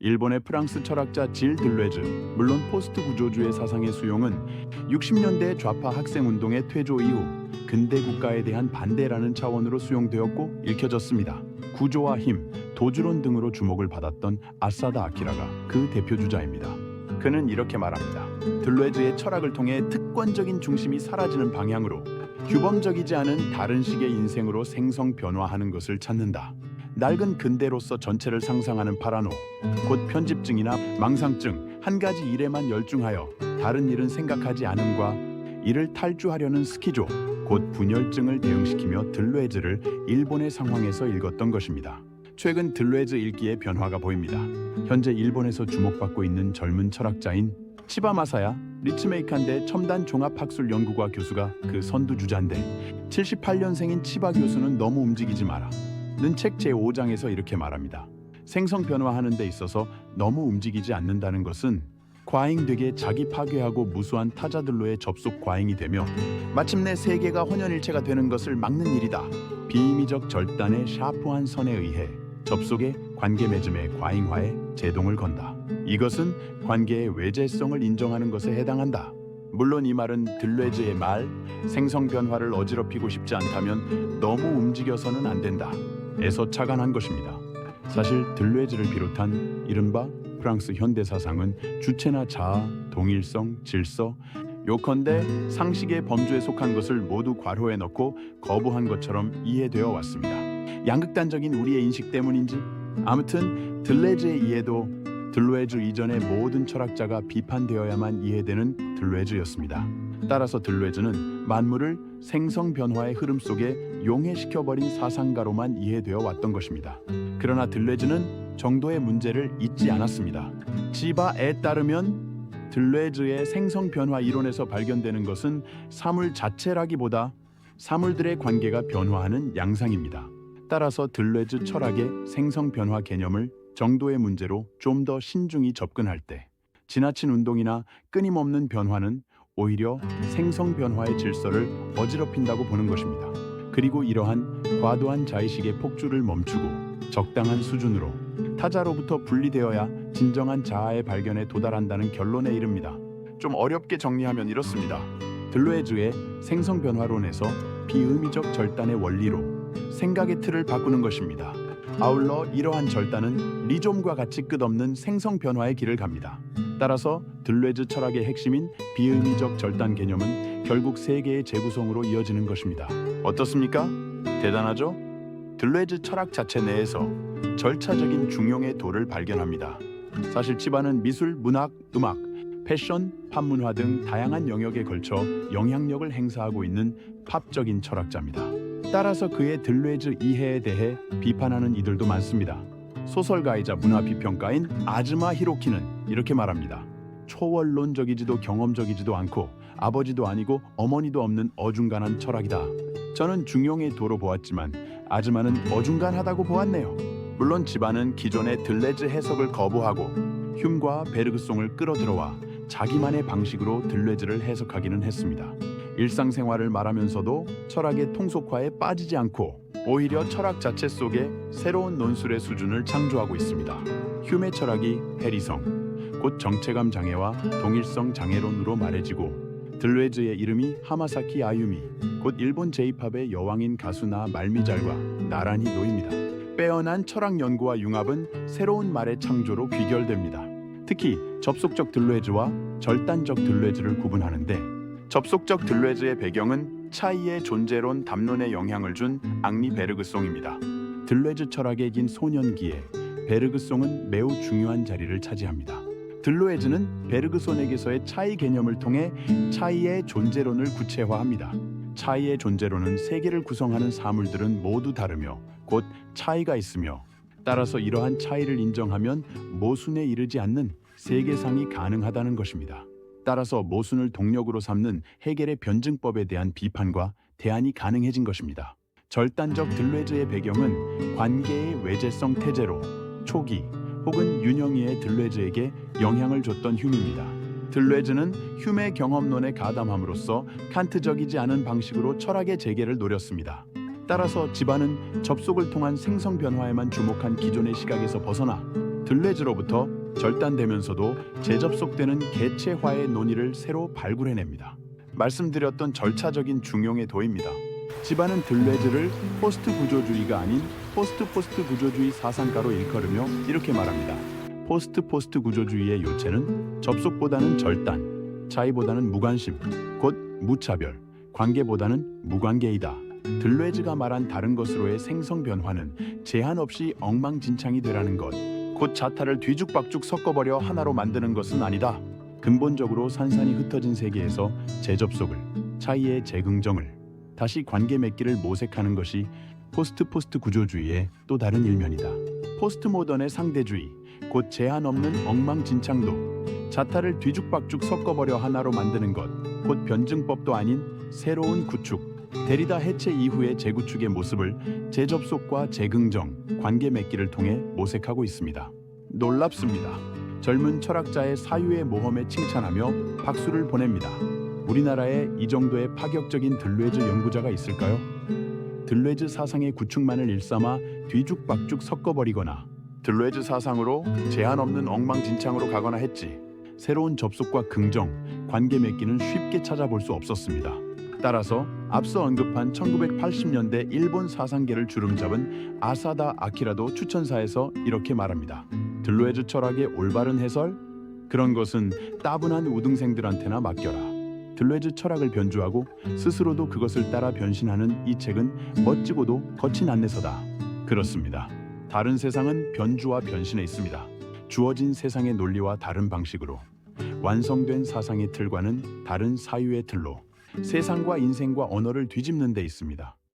일본의 프랑스 철학자 질 들레즈, 물론 포스트 구조주의 사상의 수용은 60년대 좌파 학생운동의 퇴조 이후 근대 국가에 대한 반대라는 차원으로 수용되었고 읽혀졌습니다. 구조와 힘, 도주론 등으로 주목을 받았던 아사다 아키라가 그 대표주자입니다. 그는 이렇게 말합니다. 들레즈의 철학을 통해 특권적인 중심이 사라지는 방향으로 규범적이지 않은 다른 식의 인생으로 생성 변화하는 것을 찾는다. 낡은 근대로서 전체를 상상하는 파라노, 곧 편집증이나 망상증, 한 가지 일에만 열중하여 다른 일은 생각하지 않음과 이를 탈주하려는 스키조, 곧 분열증을 대응시키며 들레즈를 일본의 상황에서 읽었던 것입니다. 최근 들레즈 읽기의 변화가 보입니다. 현재 일본에서 주목받고 있는 젊은 철학자인 치바 마사야 리츠메이칸대 첨단 종합학술 연구과 교수가 그 선두주자인데 78년생인 치바 교수는 너무 움직이지 마라 는 책 제5장에서 이렇게 말합니다. 생성 변화하는 데 있어서 너무 움직이지 않는다는 것은 과잉되게 자기 파괴하고 무수한 타자들로의 접속 과잉이 되며 마침내 세계가 혼연일체가 되는 것을 막는 일이다. 비임의적 절단의 샤프한 선에 의해 접속의 관계 맺음의 과잉화에 제동을 건다. 이것은 관계의 외재성을 인정하는 것에 해당한다. 물론 이 말은 들레즈의 말, 생성 변화를 어지럽히고 싶지 않다면 너무 움직여서는 안 된다. 에서 착안한 것입니다. 사실 들레즈를 비롯한 이른바 프랑스 현대 사상은 주체나 자아, 동일성, 질서, 요컨대 상식의 범주에 속한 것을 모두 괄호에 넣고 거부한 것처럼 이해되어 왔습니다. 양극단적인 우리의 인식 때문인지 아무튼 들레즈의 이해도 들레즈 이전의 모든 철학자가 비판되어야만 이해되는 들레즈였습니다. 따라서 들레즈는 만물을 생성 변화의 흐름 속에 용해시켜버린 사상가로만 이해되어 왔던 것입니다. 그러나 들레즈는 정도의 문제를 잊지 않았습니다. 지바에 따르면 들레즈의 생성 변화 이론에서 발견되는 것은 사물 자체라기보다 사물들의 관계가 변화하는 양상입니다. 따라서 들레즈 철학의 생성 변화 개념을 정도의 문제로 좀 더 신중히 접근할 때 지나친 운동이나 끊임없는 변화는 오히려 생성 변화의 질서를 어지럽힌다고 보는 것입니다. 그리고 이러한 과도한 자의식의 폭주를 멈추고 적당한 수준으로 타자로부터 분리되어야 진정한 자아의 발견에 도달한다는 결론에 이릅니다. 좀 어렵게 정리하면 이렇습니다. 들레즈의 생성 변화론에서 비의미적 절단의 원리로 생각의 틀을 바꾸는 것입니다. 아울러 이러한 절단은 리좀과 같이 끝없는 생성 변화의 길을 갑니다. 따라서 들레즈 철학의 핵심인 비의미적 절단 개념은 결국 세계의 재구성으로 이어지는 것입니다. 어떻습니까? 대단하죠? 들레즈 철학 자체 내에서 절차적인 중용의 도를 발견합니다. 사실 치바는 미술, 문학, 음악, 패션, 판문화 등 다양한 영역에 걸쳐 영향력을 행사하고 있는 팝적인 철학자입니다. 따라서 그의 들레즈 이해에 대해 비판하는 이들도 많습니다. 소설가이자 문화비평가인 아즈마 히로키는 이렇게 말합니다. 초월론적이지도 경험적이지도 않고 아버지도 아니고 어머니도 없는 어중간한 철학이다. 저는 중용의 도로 보았지만 아즈마는 어중간하다고 보았네요. 물론 집안은 기존의 들레즈 해석을 거부하고 흉과 베르그송을 끌어들어와 자기만의 방식으로 들레즈를 해석하기는 했습니다. 일상생활을 말하면서도 철학의 통속화에 빠지지 않고 오히려 철학 자체 속에 새로운 논술의 수준을 창조하고 있습니다. 휴메 철학이 해리성, 곧 정체감 장애와 동일성 장애론으로 말해지고 들레즈의 이름이 하마사키 아유미, 곧 일본 제이팝의 여왕인 가수나 말미잘과 나란히 놓입니다. 빼어난 철학 연구와 융합은 새로운 말의 창조로 귀결됩니다. 특히 접속적 들레즈와 절단적 들레즈를 구분하는데 접속적 들레즈의 배경은 차이의 존재론 담론에 영향을 준 앙리 베르그송입니다. 들레즈 철학의 긴 소년기에 베르그송은 매우 중요한 자리를 차지합니다. 들레즈는 베르그손에게서의 차이 개념을 통해 차이의 존재론을 구체화합니다. 차이의 존재론은 세계를 구성하는 사물들은 모두 다르며 곧 차이가 있으며 따라서 이러한 차이를 인정하면 모순에 이르지 않는 세계상이 가능하다는 것입니다. 따라서 모순을 동력으로 삼는 해겔의 변증법에 대한 비판과 대안이 가능해진 것입니다. 절단적 들레즈의 배경은 관계의 외재성 태제로 초기 혹은 윤영이의 들레즈에게 영향을 줬던 흉입니다. 들레즈는 흉의 경험론에 가담함으로써 칸트적이지 않은 방식으로 철학의 재개를 노렸습니다. 따라서 집안은 접속을 통한 생성 변화에만 주목한 기존의 시각에서 벗어나 들레즈로부터 절단되면서도 재접속되는 개체화의 논의를 새로 발굴해냅니다. 말씀드렸던 절차적인 중용의 도입니다. 집안은 들레즈를 포스트 구조주의가 아닌 포스트 구조주의 사상가로 일컬으며 이렇게 말합니다. 포스트 구조주의의 요체는 접속보다는 절단, 차이보다는 무관심, 곧 무차별, 관계보다는 무관계이다. 들레즈가 말한 다른 것으로의 생성 변화는 제한 없이 엉망진창이 되라는 것, 곧 자타를 뒤죽박죽 섞어버려 하나로 만드는 것은 아니다. 근본적으로 산산이 흩어진 세계에서 재접속을, 차이의 재긍정을, 다시 관계 맺기를 모색하는 것이 포스트 구조주의의 또 다른 일면이다. 포스트 모던의 상대주의, 곧 제한 없는 엉망진창도, 자타를 뒤죽박죽 섞어버려 하나로 만드는 것, 곧 변증법도 아닌 새로운 구축, 데리다 해체 이후의 재구축의 모습을 재접속과 재긍정, 관계 맺기를 통해 모색하고 있습니다. 놀랍습니다. 젊은 철학자의 사유의 모험에 칭찬하며 박수를 보냅니다. 우리나라에 이 정도의 파격적인 들레즈 연구자가 있을까요? 들레즈 사상의 구축만을 일삼아 뒤죽박죽 섞어버리거나 들레즈 사상으로 제한 없는 엉망진창으로 가거나 했지 새로운 접속과 긍정, 관계 맺기는 쉽게 찾아볼 수 없었습니다. 따라서 앞서 언급한 1980년대 일본 사상계를 주름잡은 아사다 아키라도 추천사에서 이렇게 말합니다. 들레즈 철학의 올바른 해설? 그런 것은 따분한 우등생들한테나 맡겨라. 들레즈 철학을 변주하고 스스로도 그것을 따라 변신하는 이 책은 멋지고도 거친 안내서다. 그렇습니다. 다른 세상은 변주와 변신에 있습니다. 주어진 세상의 논리와 다른 방식으로 완성된 사상의 틀과는 다른 사유의 틀로 세상과 인생과 언어를 뒤집는 데 있습니다.